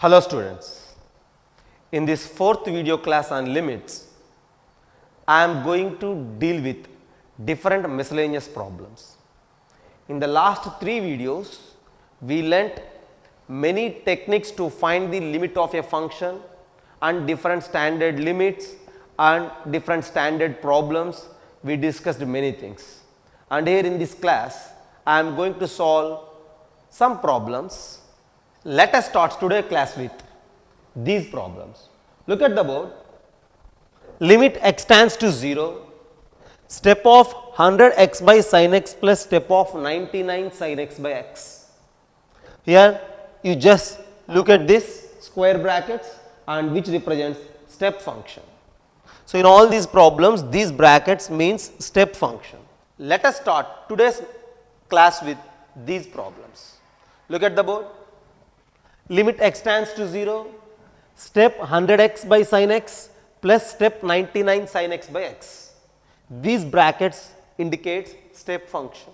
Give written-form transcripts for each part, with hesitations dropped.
Hello students, in this fourth video class on limits, I am going to deal with different miscellaneous problems. In the last three videos, we learnt many techniques to find the limit of a function and different standard limits and different standard problems. We discussed many things, and here in this class, I am going to solve some problems. Let us start today's class with these problems. Look at the board. Limit x tends to 0, step of 100x by sin x plus step of 99 sin x by x. Here you just look at this square brackets and which represents step function. So, in all these problems, these brackets means step function. Let us start today's class with these problems. Look at the board. Limit x tends to 0, step 100x by sin x plus step 99 sin x by x. These brackets indicates step function.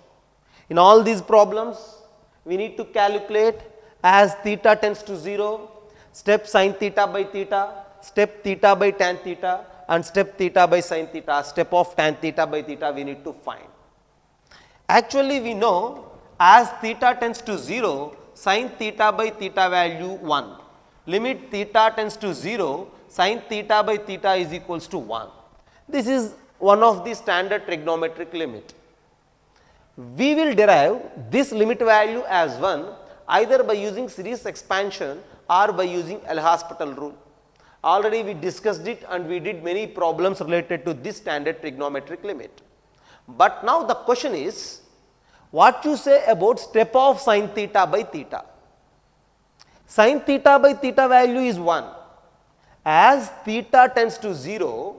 In all these problems, we need to calculate as theta tends to 0, step sin theta by theta, step theta by tan theta and step theta by sin theta, step of tan theta by theta we need to find. Actually, we know as theta tends to 0, sin theta by theta value 1. Limit theta tends to 0, sin theta by theta is equals to 1. This is one of the standard trigonometric limit. We will derive this limit value as 1 either by using series expansion or by using L'Hospital rule. Already we discussed it and we did many problems related to this standard trigonometric limit. But now the question is, what you say about step of sin theta by theta? Sin theta by theta value is 1. As theta tends to 0,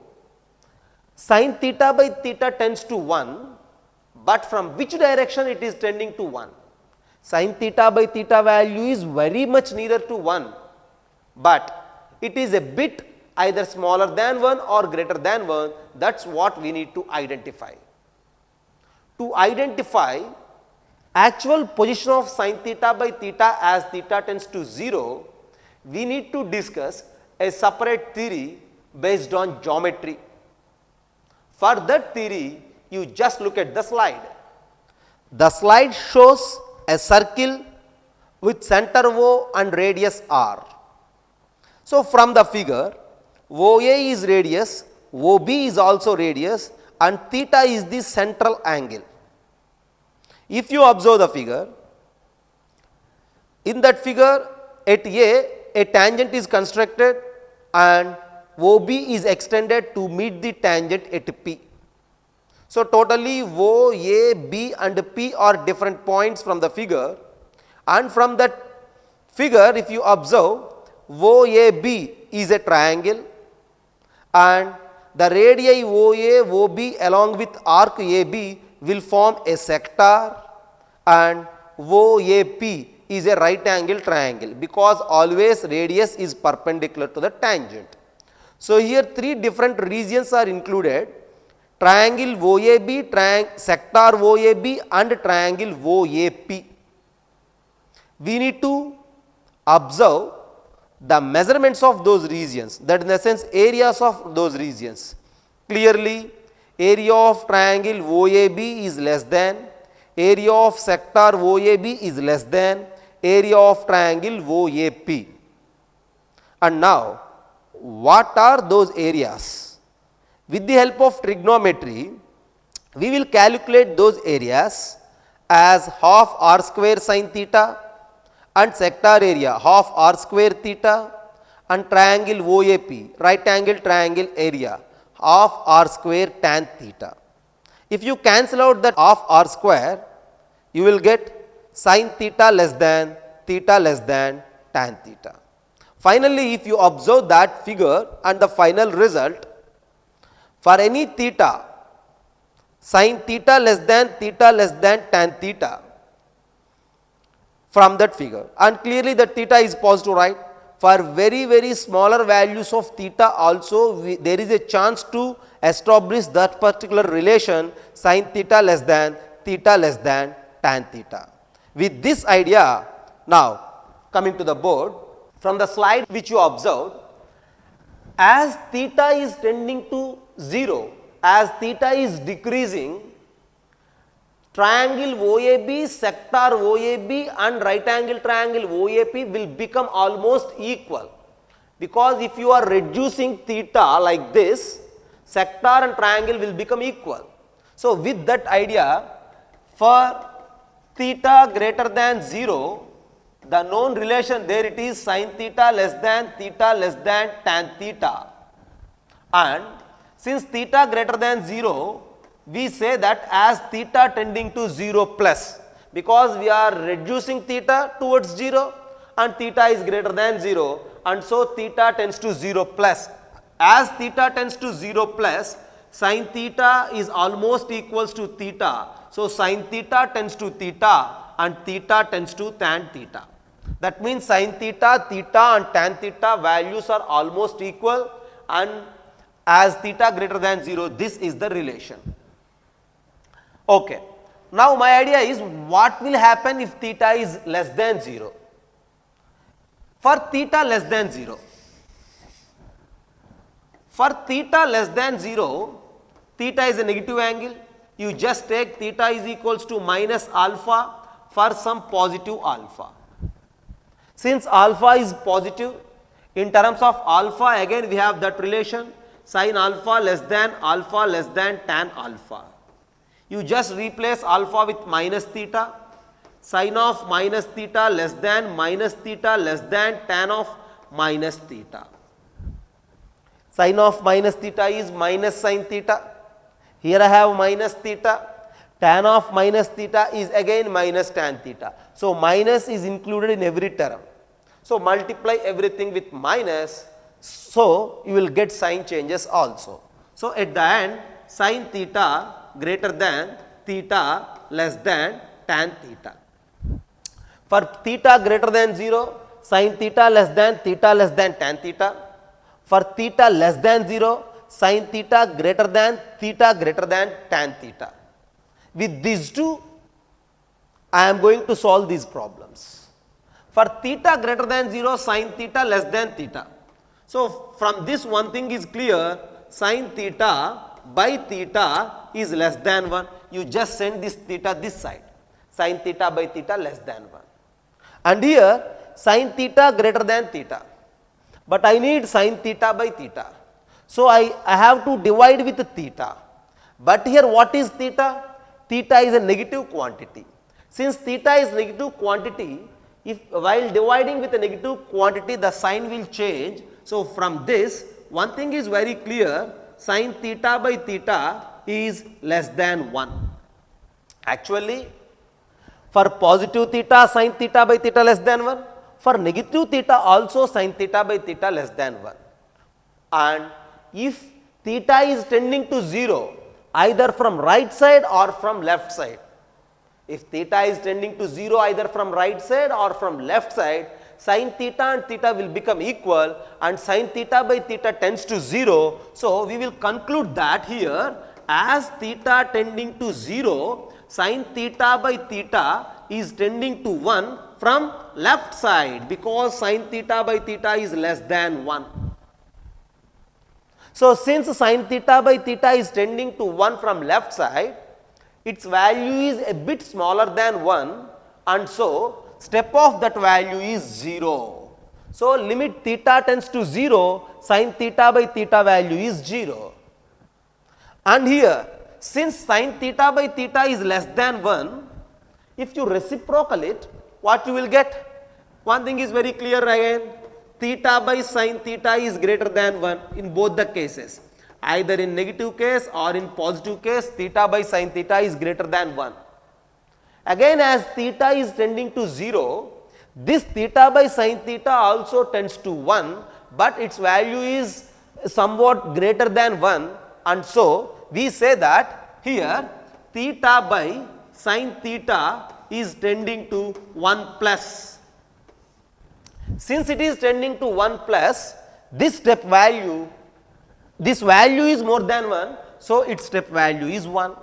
sin theta by theta tends to 1, but from which direction it is tending to 1? Sin theta by theta value is very much nearer to 1, but it is a bit either smaller than 1 or greater than 1. That is what we need to identify. To identify actual position of sin theta by theta as theta tends to 0, we need to discuss a separate theory based on geometry. For that theory, you just look at the slide. The slide shows a circle with center O and radius R. So, from the figure, OA is radius, OB is also radius and theta is the central angle. If you observe the figure, in that figure at a tangent is constructed and OB is extended to meet the tangent at P. So, totally O, A, B and P are different points from the figure, and from that figure if you observe, OAB is a triangle and the radii OA, OB along with arc AB will form a sector and OAP is a right angle triangle because always radius is perpendicular to the tangent. So, here three different regions are included: triangle OAB, sector OAB and triangle OAP. We need to observe the measurements of those regions, that in the sense areas of those regions. Clearly, area of triangle OAB is less than, area of sector OAB is less than area of triangle OAP. And now, what are those areas? With the help of trigonometry, we will calculate those areas as half r square sin theta and sector area half r square theta and triangle OAP, right angle triangle area half r square tan theta. If you cancel out that half r square, you will get sin theta less than tan theta. Finally, if you observe that figure and the final result, for any theta, sin theta less than tan theta from that figure, and clearly that theta is positive, right? For very smaller values of theta also there is a chance to establish that particular relation sin theta less than tan theta. With this idea, now coming to the board, from the slide which you observed, as theta is tending to 0, as theta is decreasing, triangle OAB, sector OAB and right angle triangle OAP will become almost equal, because if you are reducing theta like this, sector and triangle will become equal. So, with that idea, for theta greater than 0, the known relation there it is sin theta less than tan theta, and since theta greater than 0, we say that as theta tending to 0 plus, because we are reducing theta towards 0 and theta is greater than 0, and so theta tends to 0 plus. As theta tends to 0 plus, sin theta is almost equals to theta. So, sin theta tends to theta and theta tends to tan theta. That means sin theta, theta and tan theta values are almost equal, and as theta greater than 0, this is the relation. Okay. Now, my idea is what will happen if theta is less than 0. For theta less than 0, for theta less than 0, theta is a negative angle, you just take theta is equals to minus alpha for some positive alpha. Since alpha is positive, in terms of alpha again we have that relation sin alpha less than tan alpha. You just replace alpha with minus theta, sin of minus theta less than tan of minus theta. Sin of minus theta is minus sin theta. Here I have minus theta. Tan of minus theta is again minus tan theta. So, minus is included in every term. So, multiply everything with minus. So, you will get sign changes also. So, at the end sin theta greater than theta less than tan theta. For theta greater than 0, sin theta less than tan theta. For theta less than 0, sin theta greater than tan theta. With these two, I am going to solve these problems. For theta greater than 0, sin theta less than theta. So, from this one thing is clear, sin theta by theta is less than 1. You just send this theta this side, sin theta by theta less than 1. And here sin theta greater than theta, but I need sin theta by theta. So, I have to divide with theta, but here what is theta? Theta is a negative quantity. Since theta is negative quantity, if while dividing with a negative quantity the sign will change. So, from this one thing is very clear, sin theta by theta is less than 1. Actually, for positive theta sin theta by theta less than 1, for negative theta also sin theta by theta less than 1. And if theta is tending to 0 either from right side or from left side, if theta is tending to 0 either from right side or from left side, sin theta and theta will become equal and sin theta by theta tends to 0. So, we will conclude that here as theta tending to 0, sin theta by theta is tending to 1 from left side, because sin theta by theta is less than 1. So, since sin theta by theta is tending to 1 from left side, its value is a bit smaller than 1, and so step of that value is 0. So, limit theta tends to 0, sin theta by theta value is 0. And here, since sin theta by theta is less than 1, if you reciprocal it, what you will get? One thing is very clear again, theta by sin theta is greater than 1 in both the cases. Either in negative case or in positive case, theta by sin theta is greater than 1. Again, as theta is tending to 0, this theta by sin theta also tends to 1, but its value is somewhat greater than 1, and so we say that here theta by sin theta is tending to 1 plus. Since it is tending to 1 plus, this step value, this value is more than 1, so its step value is 1.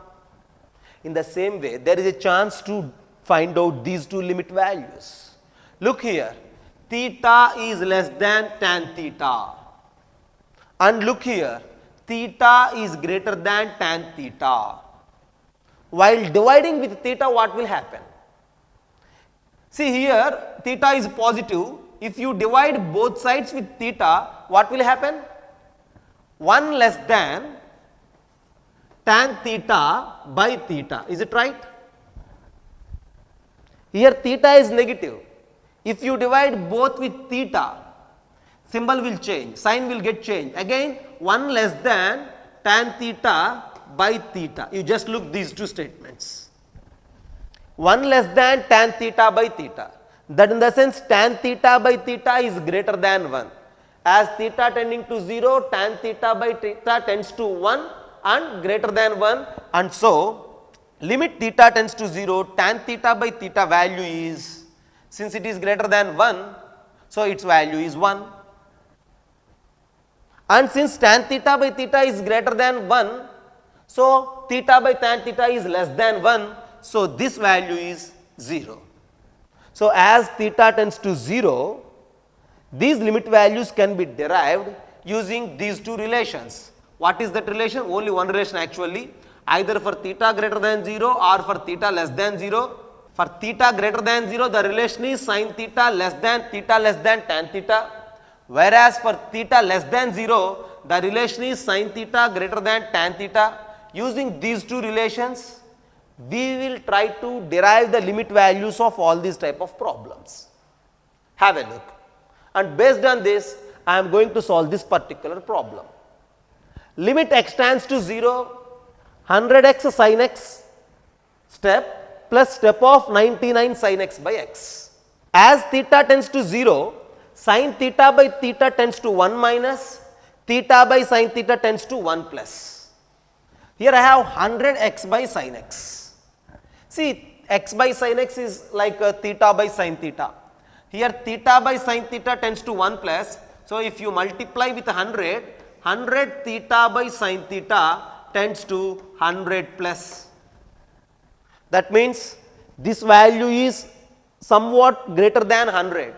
In the same way, there is a chance to find out these two limit values. Look here, theta is less than tan theta. And look here, theta is greater than tan theta. While dividing with theta, what will happen? See here, theta is positive. If you divide both sides with theta, what will happen? 1 less than tan theta by theta. Is it right? Here theta is negative. If you divide both with theta, symbol will change, sign will get changed. Again 1 less than tan theta by theta. You just look these two statements. 1 less than tan theta by theta. That in the sense tan theta by theta is greater than 1. As theta tending to 0, tan theta by theta tends to 1 and greater than 1, and so limit theta tends to 0, tan theta by theta value is, since it is greater than 1, so its value is 1. And since tan theta by theta is greater than 1, so theta by tan theta is less than 1, so this value is 0. So as theta tends to 0, these limit values can be derived using these two relations. What is that relation? Only one relation actually, either for theta greater than 0 or for theta less than 0. For theta greater than 0, the relation is sin theta less than tan theta. Whereas for theta less than 0, the relation is sin theta greater than tan theta. Using these two relations, we will try to derive the limit values of all these type of problems. Have a look. And based on this, I am going to solve this particular problem. Limit x tends to 0, 100x sin x step plus step of 99 sin x by x. As theta tends to 0, sin theta by theta tends to 1 minus, theta by sin theta tends to 1 plus. Here I have 100x by sin x. See, x by sin x is like theta by sin theta. Here theta by sin theta tends to 1 plus. So if you multiply with 100, 100 theta by sin theta tends to 100 plus. That means this value is somewhat greater than 100.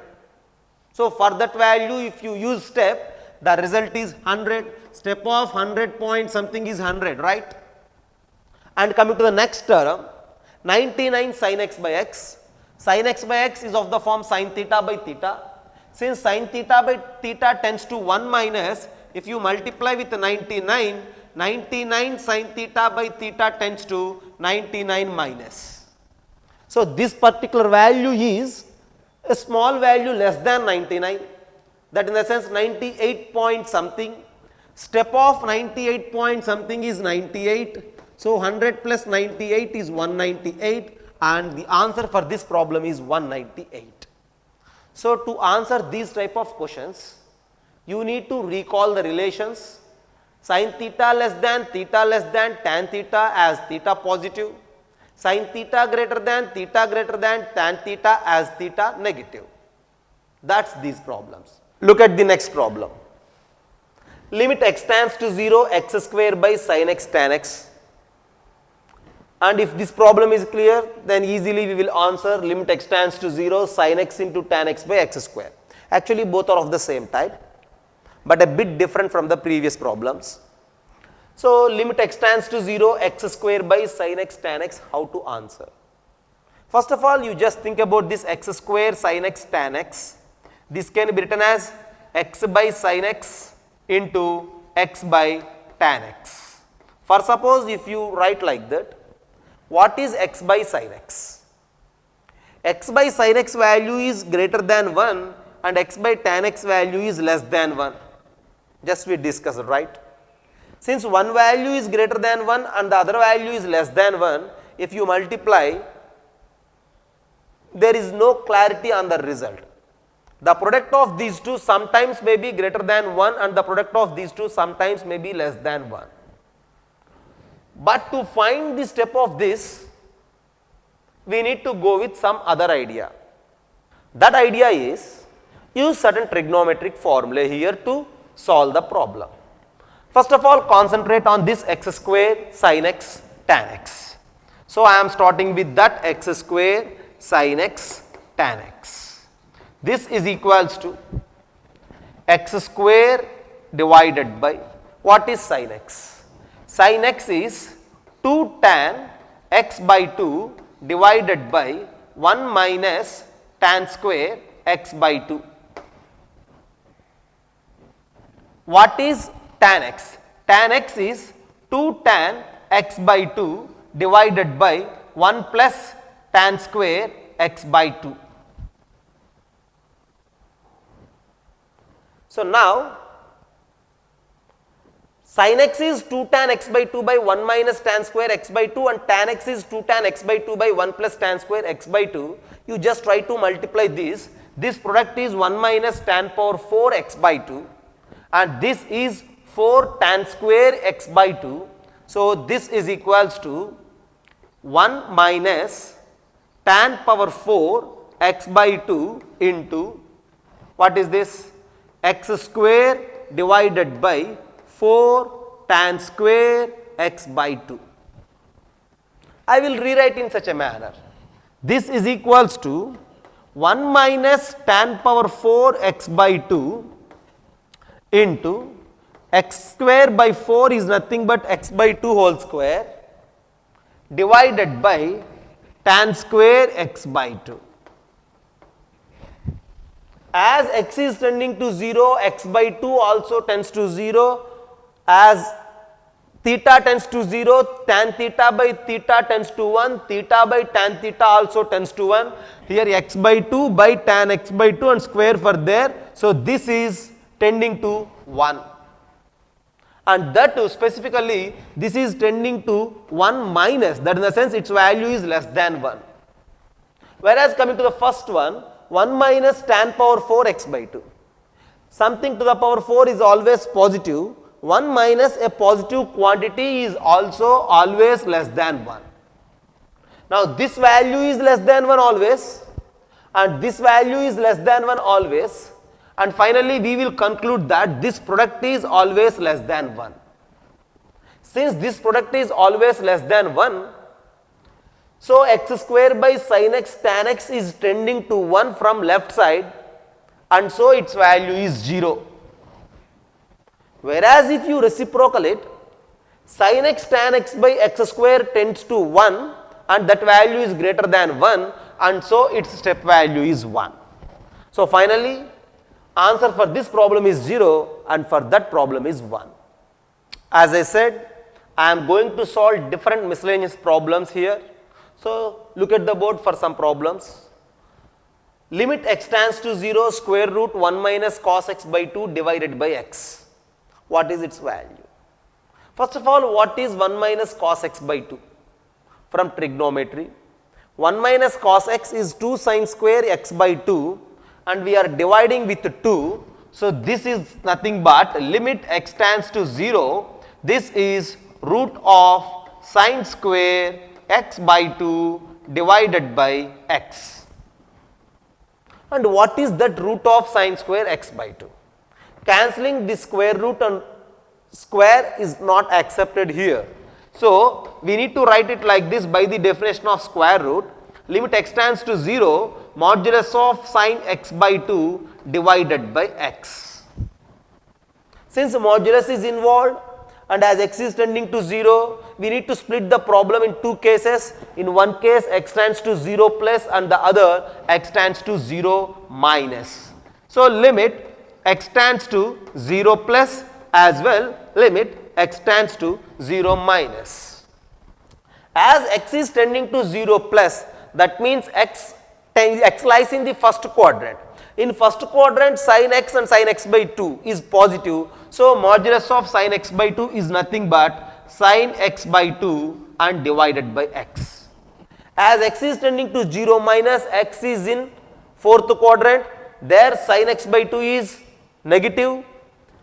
So for that value, if you use step, the result is 100. Step of 100 point something is 100, right? And coming to the next term, 99 sin x by x. Sin x by x is of the form sin theta by theta. Since sin theta by theta tends to 1 minus, if you multiply with 99, 99 sin theta by theta tends to 99 minus. So this particular value is a small value less than 99, that in the sense 98 point something. Step of 98 point something is 98. So 100 plus 98 is 198, and the answer for this problem is 198. So to answer these type of questions, you need to recall the relations. Sin theta less than tan theta as theta positive, sin theta greater than tan theta as theta negative. That's these problems. Look at the next problem. Limit x tends to 0, x square by sin x tan x. And if this problem is clear, then easily we will answer limit x tends to 0, sin x into tan x by x square. Actually both are of the same type, but a bit different from the previous problems. So limit x tends to 0, x square by sin x tan x, how to answer? First of all, you just think about this x square sin x tan x. This can be written as x by sin x into x by tan x. For suppose if you write like that, what is x by sin x? X by sin x value is greater than 1 and x by tan x value is less than 1. Just we discussed, right? Since one value is greater than 1 and the other value is less than 1, if you multiply, there is no clarity on the result. The product of these two sometimes may be greater than 1 and the product of these two sometimes may be less than 1. But to find the step of this, we need to go with some other idea. That idea is use certain trigonometric formula here to solve the problem. First of all, concentrate on this x square sin x tan x. So I am starting with that x square sin x tan x. This is equals to x square divided by, what is sin x? Sin x is 2 tan x by 2 divided by 1 minus tan square x by 2. What is tan x? Tan x is 2 tan x by 2 divided by 1 plus tan square x by 2. So, now sin x is 2 tan x by 2 by 1 minus tan square x by 2 and tan x is 2 tan x by 2 by 1 plus tan square x by 2. You just try to multiply this. This product is 1 minus tan power 4 x by 2 and this is 4 tan square x by 2. So, this is equals to 1 minus tan power 4 x by 2 into, what is this? X square divided by 4 tan square x by 2. I will rewrite in such a manner. This is equals to 1 minus tan power 4 x by 2 into x square by 4 is nothing but x by 2 whole square divided by tan square x by 2. As x is tending to 0, x by 2 also tends to 0. As theta tends to 0, tan theta by theta tends to 1, theta by tan theta also tends to 1. Here x by 2 by tan x by 2 and square for there. So, this is tending to 1. And that too specifically this is tending to 1 minus, that in the sense its value is less than 1. Whereas coming to the first one, 1 minus tan power 4 x by 2. Something to the power 4 is always positive. 1 minus a positive quantity is also always less than 1. Now, this value is less than 1 always and this value is less than 1 always, and finally we will conclude that this product is always less than 1. Since this product is always less than 1, so x square by sin x tan x is tending to 1 from left side and so its value is 0. Whereas if you reciprocal it, sin x tan x by x square tends to 1 and that value is greater than 1 and so its step value is 1. So, finally, answer for this problem is 0 and for that problem is 1. As I said, I am going to solve different miscellaneous problems here. So, look at the board for some problems. Limit x tends to 0, square root 1 minus cos x by 2 divided by x. What is its value? First of all, what is 1 minus cos x by 2? From trigonometry, 1 minus cos x is 2 sin square x by 2 and we are dividing with 2. So, this is nothing but limit x tends to 0. This is root of sin square x by 2 divided by x. And what is that root of sin square x by 2? Cancelling the square root and square is not accepted here. So, we need to write it like this by the definition of square root. Limit x tends to 0, modulus of sin x by 2 divided by x. Since modulus is involved and as x is tending to 0, we need to split the problem in two cases. In one case x tends to 0 plus and the other x tends to 0 minus. So, limit x tends to 0 plus as well limit x tends to 0 minus. As x is tending to 0 plus, that means x lies in the first quadrant. In first quadrant, sin x and sin x by 2 is positive. So, modulus of sin x by 2 is nothing but sin x by 2 and divided by x. As x is tending to 0 minus, x is in fourth quadrant, there sin x by 2 is negative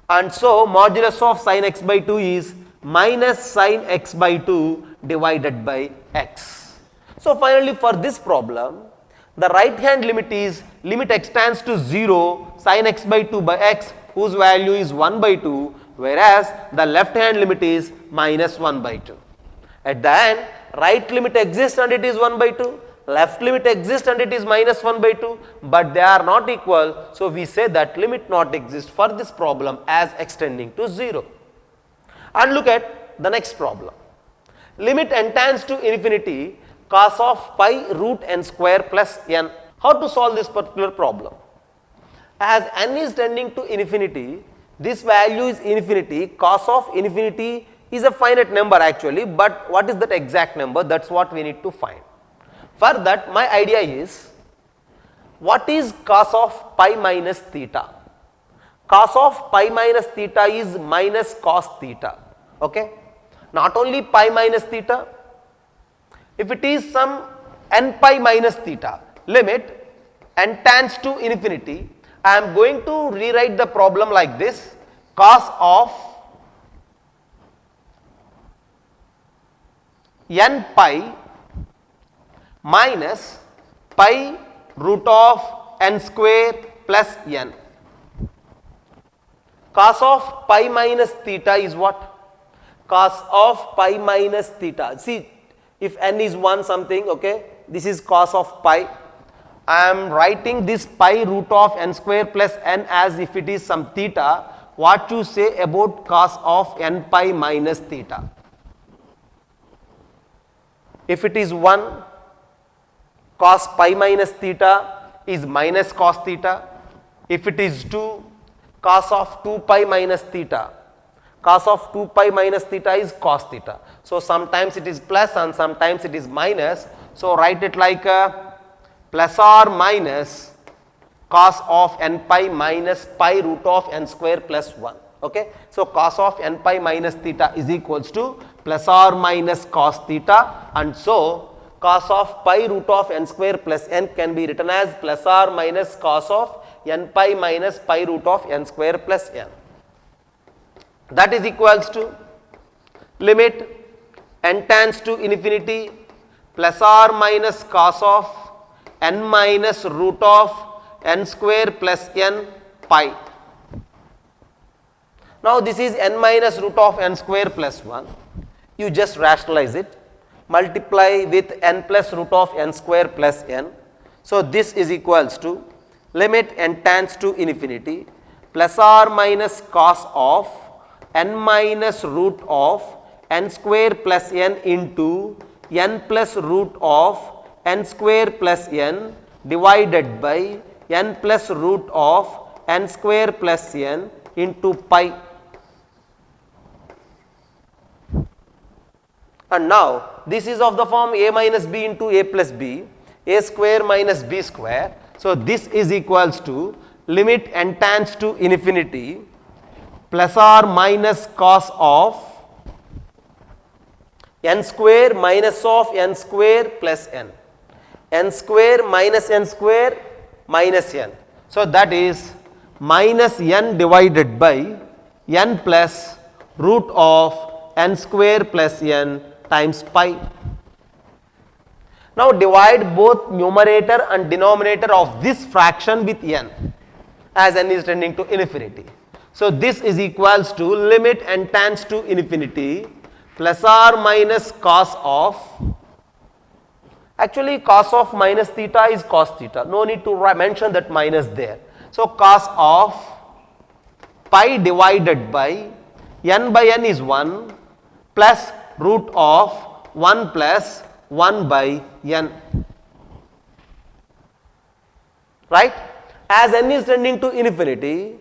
and so modulus of sin x by 2 is minus sin x by 2 divided by x. So, finally, for this problem, the right hand limit is limit x tends to 0 sin x by 2 by x whose value is 1 by 2, whereas the left hand limit is minus 1 by 2. At the end, right limit exists and it is 1 by 2, left limit exists and it is minus 1 by 2, but they are not equal. So, we say that limit not exist for this problem as extending to 0. And look at the next problem. Limit n tends to infinity cos of pi root n square plus n. How to solve this particular problem? As n is tending to infinity, this value is infinity, cos of infinity is a finite number actually, but what is that exact number? That is what we need to find. For that, my idea is, what is cos of pi minus theta? Cos of pi minus theta is minus cos theta, okay? Not only pi minus theta, if it is some n pi minus theta, limit n tends to infinity, I am going to rewrite the problem like this: cos of n pi minus pi root of n square plus n. Cos of pi minus theta is what? Cos of pi minus theta. See, if n is 1 something, okay, this is cos of pi. I am writing this pi root of n square plus n as if it is some theta. What you say about cos of n pi minus theta? If it is 1, cos pi minus theta is minus cos theta. If it is 2, cos of 2 pi minus theta, cos of 2 pi minus theta is cos theta. So, sometimes it is plus and sometimes it is minus. So, write it like plus or minus cos of n pi minus pi root of n square plus 1. Okay. So, cos of n pi minus theta is equals to plus or minus cos theta, and so cos of pi root of n square plus n can be written as plus or minus cos of n pi minus pi root of n square plus n. That is equals to limit n tends to infinity plus or minus cos of n minus root of n square plus n pi. Now, this is n minus root of n square plus 1. You just rationalize it, multiply with n plus root of n square plus n. So, this is equals to limit n tends to infinity plus or minus cos of n minus root of n square plus n into n plus root of n square plus n divided by n plus root of n square plus n into pi. And now, this is of the form a minus b into a plus b, a square minus b square. So, this is equals to limit n tends to infinity plus or minus cos of n square minus of n square plus n, n square minus n square minus n. So, that is minus n divided by n plus root of n square plus n times pi. Now, divide both numerator and denominator of this fraction with n as n is tending to infinity. So, this is equals to limit n tends to infinity plus or minus cos of, actually cos of minus theta is cos theta, no need to mention that minus there. So, cos of pi divided by n by n is 1 plus root of 1 plus 1 by n, right. As n is tending to infinity,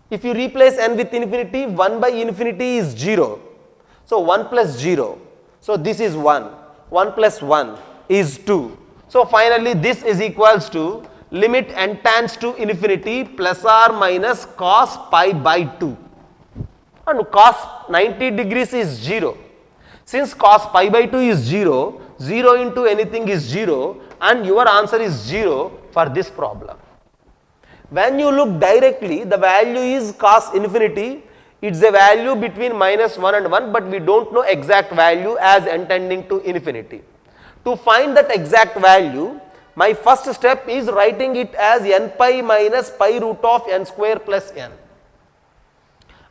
if you replace n with infinity, 1 by infinity is 0. So, 1 plus 0. So, this is 1, 1 plus 1 is 2. So, finally, this is equals to limit n tends to infinity plus or minus cos pi by 2, and cos 90 degrees is 0. Since cos pi by 2 is 0, 0 into anything is 0, and your answer is 0 for this problem. When you look directly, the value is cos infinity, it is a value between minus 1 and 1, but we do not know exact value as n tending to infinity. To find that exact value, my first step is writing it as n pi minus pi root of n square plus n.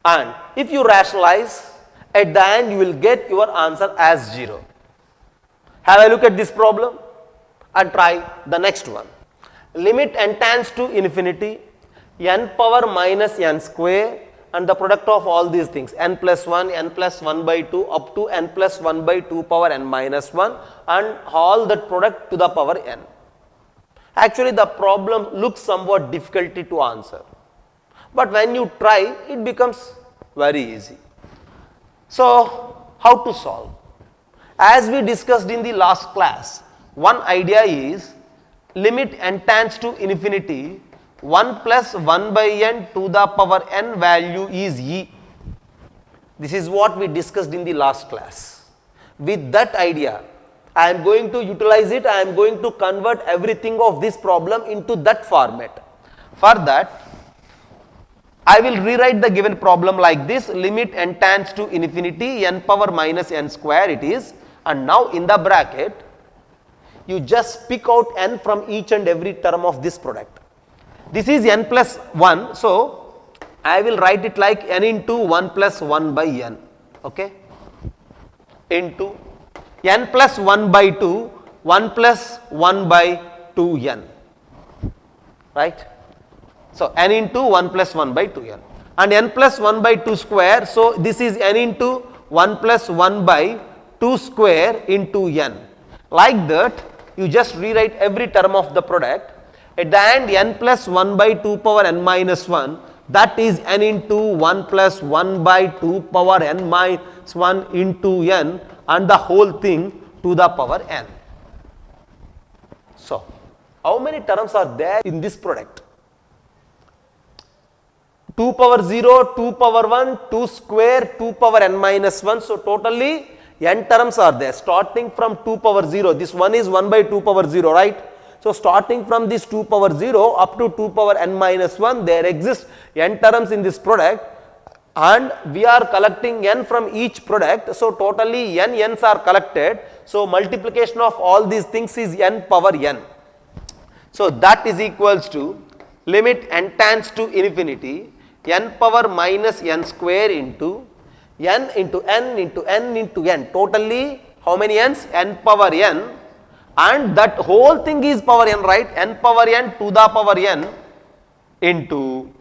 And if you rationalize, at the end you will get your answer as 0. Have a look at this problem. and try the next one. Limit n tends to infinity n power minus n square and the product of all these things n plus 1, n plus 1 by 2 up to n plus 1 by 2 power n minus 1 and all that product to the power n. Actually the problem looks somewhat difficult to answer, but when you try it becomes very easy. So how to solve? As we discussed in the last class, one idea is limit n tends to infinity 1 plus 1 by n to the power n value is e. This is what we discussed in the last class. With that idea, I am going to utilize it, I am going to convert everything of this problem into that format. For that, I will rewrite the given problem like this: limit n tends to infinity n power minus n square it is, and now in the bracket you just pick out n from each and every term of this product. This is n plus 1, so I will write it like n into 1 plus 1 by n, okay, into n plus 1 by 2, 1 plus 1 by 2n, right. So n into 1 plus 1 by 2n and n plus 1 by 2 square, so this is n into 1 plus 1 by 2 square into n. Like that you just rewrite every term of the product. At the end n plus 1 by 2 power n minus 1, that is n into 1 plus 1 by 2 power n minus 1 into n and the whole thing to the power n. So how many terms are there in this product? 2 power 0, 2 power 1, 2 square, 2 power n minus 1. So totally n terms are there starting from 2 power 0. This one is 1 by 2 power 0, right? So starting from this 2 power 0 up to 2 power n minus 1, there exist n terms in this product and we are collecting n from each product. So totally n's are collected. So multiplication of all these things is n power n. So that is equals to limit n tends to infinity n power minus n square into n into n into n into n. Totally how many n's? N power n, and that whole thing is power n, right? N power n to the power n into,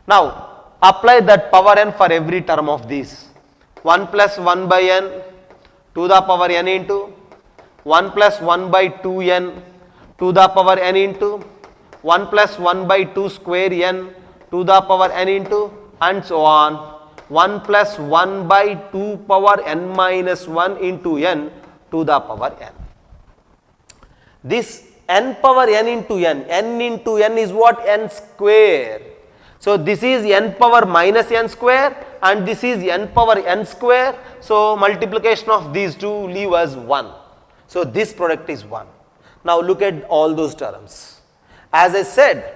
now apply that power n for every term of this. 1 plus 1 by n to the power n into 1 plus 1 by 2n to the power n into 1 plus 1 by 2 square n to the power n into, and so on, 1 plus 1 by 2 power n minus 1 into n to the power n. This n power n into n is what? N square. So this is n power minus n square and this is n power n square. So multiplication of these two leave us 1. So this product is 1. Now look at all those terms. As I said,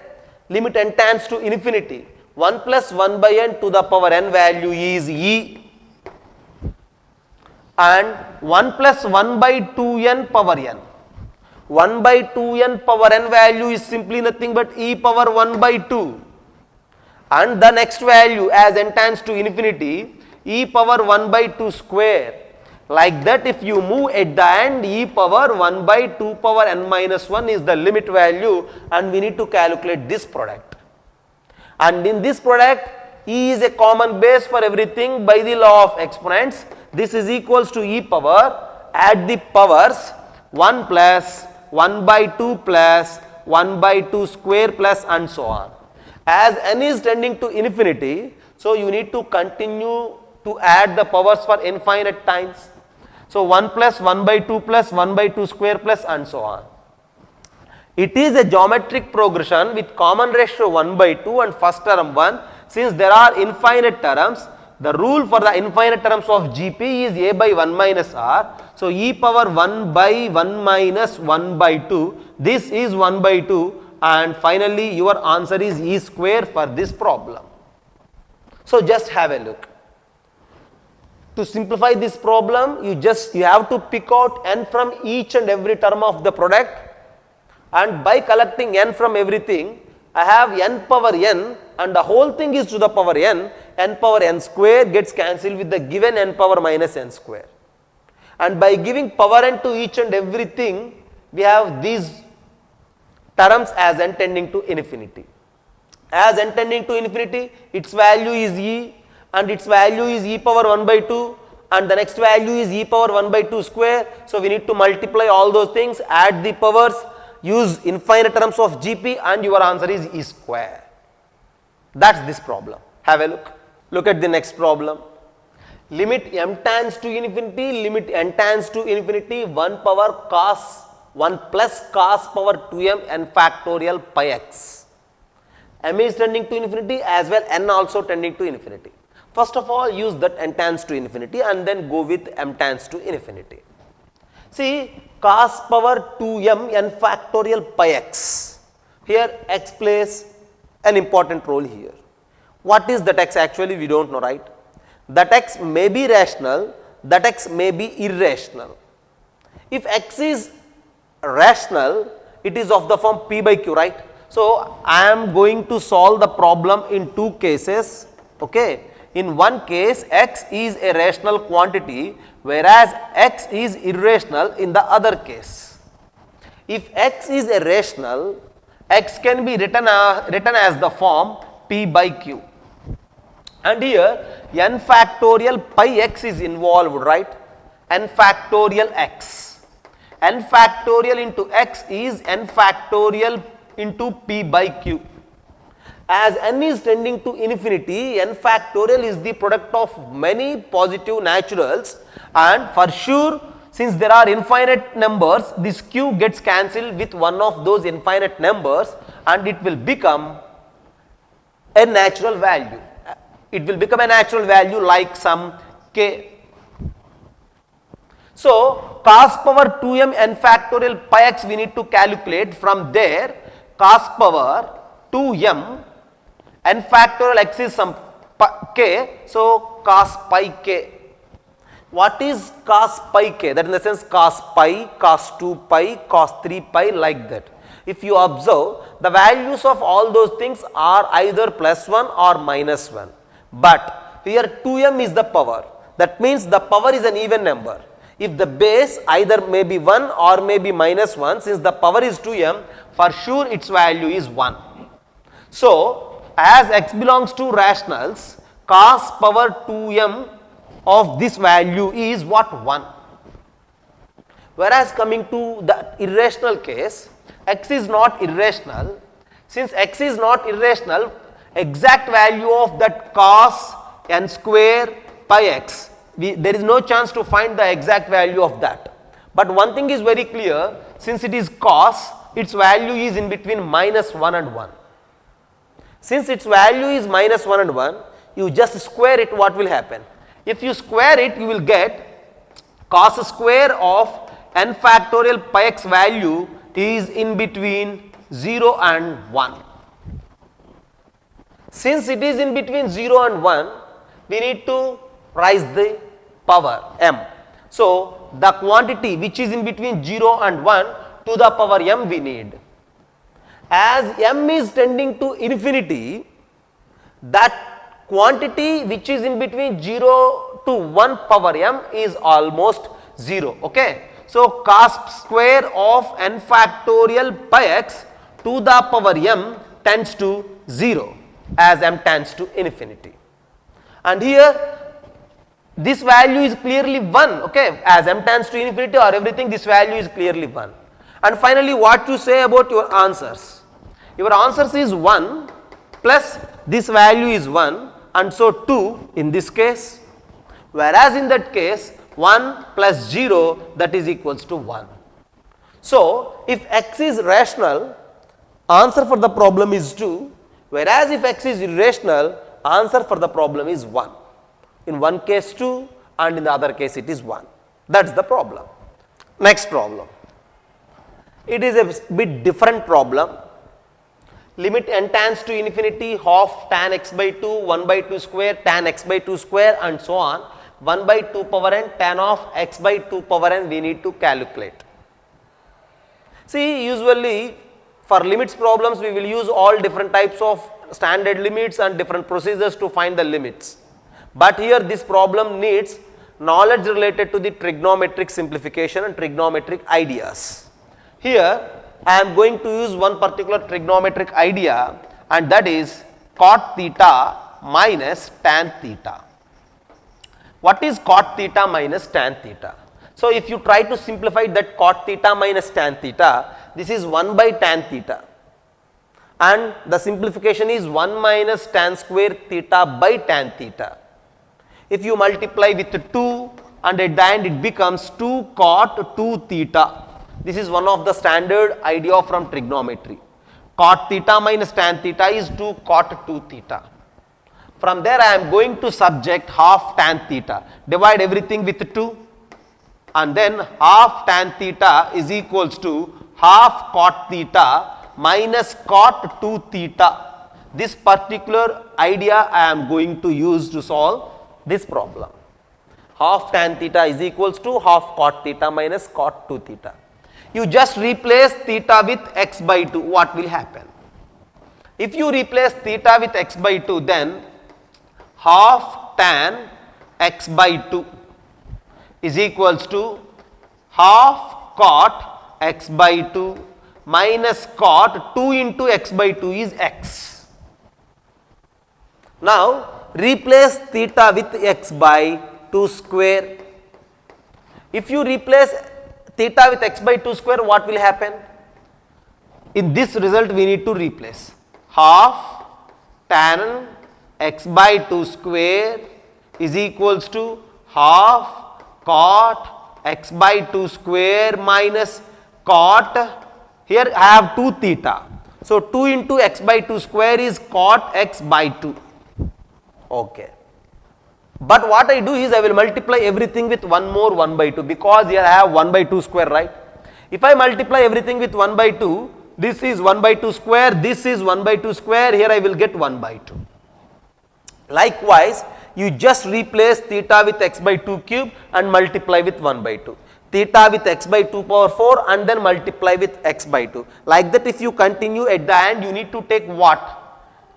limit n tends to infinity 1 plus 1 by n to the power n value is e, and 1 plus 1 by 2n power n. 1 by 2n power n value is simply nothing but e power 1 by 2, and the next value as n tends to infinity e power 1 by 2 square. Like that, if you move at the end, e power 1 by 2 power n minus 1 is the limit value, and we need to calculate this product. And in this product, e is a common base for everything by the law of exponents. This is equals to e power, add the powers, 1 plus 1 by 2 plus 1 by 2 square plus and so on. As n is tending to infinity, so you need to continue to add the powers for infinite times. So 1 plus 1 by 2 plus 1 by 2 square plus and so on. It is a geometric progression with common ratio 1 by 2 and first term 1. Since there are infinite terms, the rule for the infinite terms of GP is a by 1 minus r. So e power 1 by 1 minus 1 by 2. This is 1 by 2, and finally your answer is e square for this problem. So just have a look. To simplify this problem, you have to pick out n from each and every term of the product, and by collecting n from everything, I have n power n, and the whole thing is to the power n. N power n square gets cancelled with the given n power minus n square. And by giving power n to each and everything, we have these terms as n tending to infinity. As n tending to infinity, its value is e and its value is e power 1 by 2 and the next value is e power 1 by 2 square. So, we need to multiply all those things, add the powers, use infinite terms of GP and your answer is e square. That is this problem. Have a look. Look at the next problem. Limit m tends to infinity, limit n tends to infinity 1 power cos 1 plus cos power 2m n factorial pi x. M is tending to infinity as well n also tending to infinity. First of all, use that n tends to infinity and then go with m tends to infinity. See, cos power 2m n factorial pi x. Here x plays an important role here. What is that x actually? We don't know, right? That x may be rational, that x may be irrational. If x is rational, it is of the form p by q, right? So, I am going to solve the problem in two cases, okay. In one case, x is a rational quantity, whereas x is irrational in the other case. If x is a rational, x can be written as the form p by q. And here, n factorial pi x is involved, right? N factorial x. N factorial into x is n factorial into p by q. As n is tending to infinity, n factorial is the product of many positive naturals, and for sure, since there are infinite numbers, this q gets cancelled with one of those infinite numbers and it will become a natural value. It will become a natural value like some k. So, cos power 2m n factorial pi x we need to calculate. From there, cos power 2m n factorial x is some k. So, cos pi k. What is cos pi k? That in the sense cos pi, cos 2 pi, cos 3 pi, like that. If you observe, the values of all those things are either plus 1 or minus 1. But here 2m is the power. That means the power is an even number. If the base either may be 1 or may be minus 1, since the power is 2m, for sure its value is 1. So, as x belongs to rationals, cos power 2m of this value is what? 1. Whereas coming to the irrational case, x is not irrational. Since x is not irrational, exact value of that cos n square pi x, there is no chance to find the exact value of that. But one thing is very clear, since it is cos, its value is in between minus 1 and 1. Since its value is minus 1 and 1, you just square it, what will happen? If you square it, you will get cos square of n factorial pi x value is in between 0 and 1. Since it is in between 0 and 1, we need to raise the power m. So, the quantity which is in between 0 and 1 to the power m we need. As m is tending to infinity, that quantity which is in between 0 to 1 power m is almost 0. Okay. So, cos square of n factorial pi x to the power m tends to 0 as m tends to infinity. And here this value is clearly 1, okay, as m tends to infinity or everything, this value is clearly 1. And finally, what you say about your answers? Your answers is 1 plus this value is 1 and so 2 in this case, whereas in that case 1 plus 0 that is equals to 1. So, if x is rational, answer for the problem is 2, whereas if x is irrational, answer for the problem is 1. In one case 2 and in the other case it is 1. That is the problem. Next problem. It is a bit different problem. Limit n tends to infinity half tan x by 2, 1 by 2 square, tan x by 2 square and so on. 1 by 2 power n, tan of x by 2 power n we need to calculate. See, usually for limits problems we will use all different types of standard limits and different procedures to find the limits. But here this problem needs knowledge related to the trigonometric simplification and trigonometric ideas. Here I am going to use one particular trigonometric idea, and that is cot theta minus tan theta. What is cot theta minus tan theta? So if you try to simplify that cot theta minus tan theta, this is 1 by tan theta, and the simplification is 1 minus tan square theta by tan theta. If you multiply with 2 and at the end it becomes 2 cot 2 theta. This is one of the standard idea from trigonometry. Cot theta minus tan theta is 2 cot 2 theta. From there I am going to subject half tan theta. Divide everything with 2, and then half tan theta is equals to half cot theta minus cot 2 theta. This particular idea I am going to use to solve this problem. Half tan theta is equals to half cot theta minus cot 2 theta. You just replace theta with x by 2, what will happen? If you replace theta with x by 2, then half tan x by 2 is equals to half cot x by 2 minus cot 2 into x by 2 is x. Now replace theta with x by 2 square. If you replace theta with x by 2 square, what will happen? In this result we need to replace half tan x by 2 square is equals to half cot x by 2 square minus cot, here I have 2 theta. So 2 into x by 2 square is cot x by 2. Okay. But what I do is I will multiply everything with one more 1 by 2, because here I have 1 by 2 square, right? If I multiply everything with 1 by 2, this is 1 by 2 square, this is 1 by 2 square, here I will get 1 by 2. Likewise, you just replace theta with x by 2 cube and multiply with 1 by 2. Theta with x by 2 power 4 and then multiply with x by 2. Like that, if you continue at the end, you need to take what?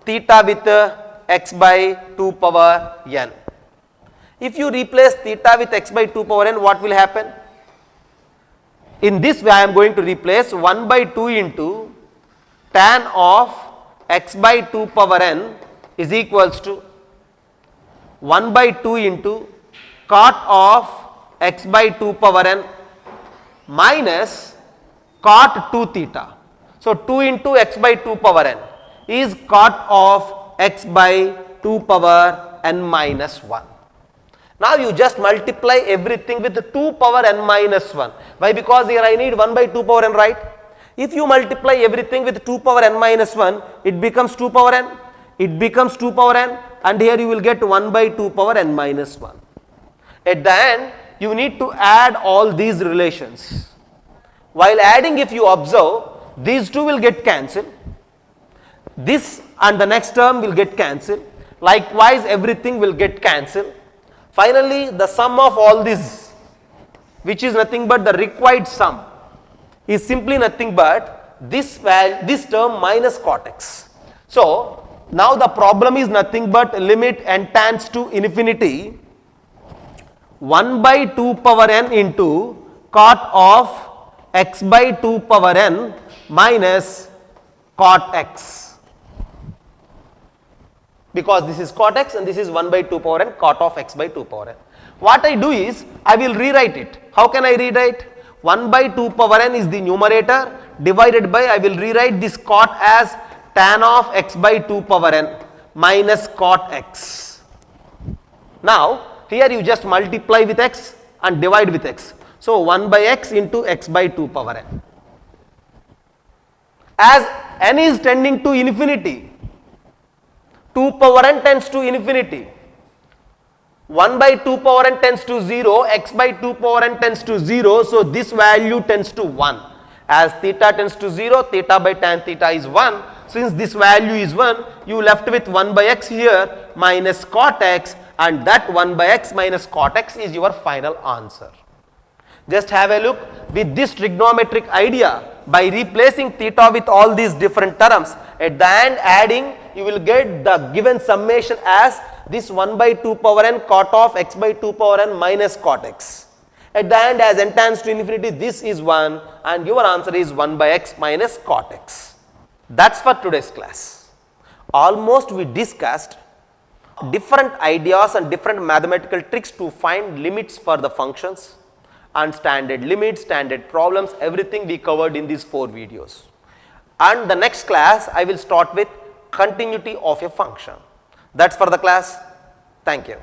Theta with x by 2 power n. If you replace theta with x by 2 power n, what will happen? In this way I am going to replace 1 by 2 into tan of x by 2 power n is equals to 1 by 2 into cot of x by 2 power n minus cot 2 theta. So 2 into x by 2 power n is cot of x by 2 power n minus 1. Now you just multiply everything with 2 power n minus 1. Why? Because here I need 1 by 2 power n, right? If you multiply everything with 2 power n minus 1, it becomes 2 power n. It becomes 2 power n, and here you will get 1 by 2 power n minus 1. At the end, you need to add all these relations. While adding, if you observe, these two will get cancelled. This and the next term will get cancelled. Likewise, everything will get cancelled. Finally, the sum of all this, which is nothing but the required sum, is simply nothing but this term minus cot x. So now the problem is nothing but limit n tends to infinity 1 by 2 power n into cot of x by 2 power n minus cot x. Because this is cot x and this is 1 by 2 power n cot of x by 2 power n. What I do is I will rewrite it. How can I rewrite? 1 by 2 power n is the numerator, divided by, I will rewrite this cot as tan of x by 2 power n minus cot x. Now here you just multiply with x and divide with x. So 1 by x into x by 2 power n. As n is tending to infinity, 2 power n tends to infinity. 1 by 2 power n tends to 0, x by 2 power n tends to 0, so this value tends to 1. As theta tends to 0, theta by tan theta is 1. Since this value is 1, you left with 1 by x here minus cot x, and that 1 by x minus cot x is your final answer. Just have a look with this trigonometric idea. By replacing theta with all these different terms, at the end adding, you will get the given summation as this 1 by 2 power n cot of x by 2 power n minus cot x. at the end as n tends to infinity, this is 1 and your answer is 1 by x minus cot x. That's for today's class. Almost we discussed different ideas and different mathematical tricks to find limits for the functions and standard limits, standard problems, everything we covered in these 4 videos. And the next class I will start with continuity of a function. That's for the class. Thank you.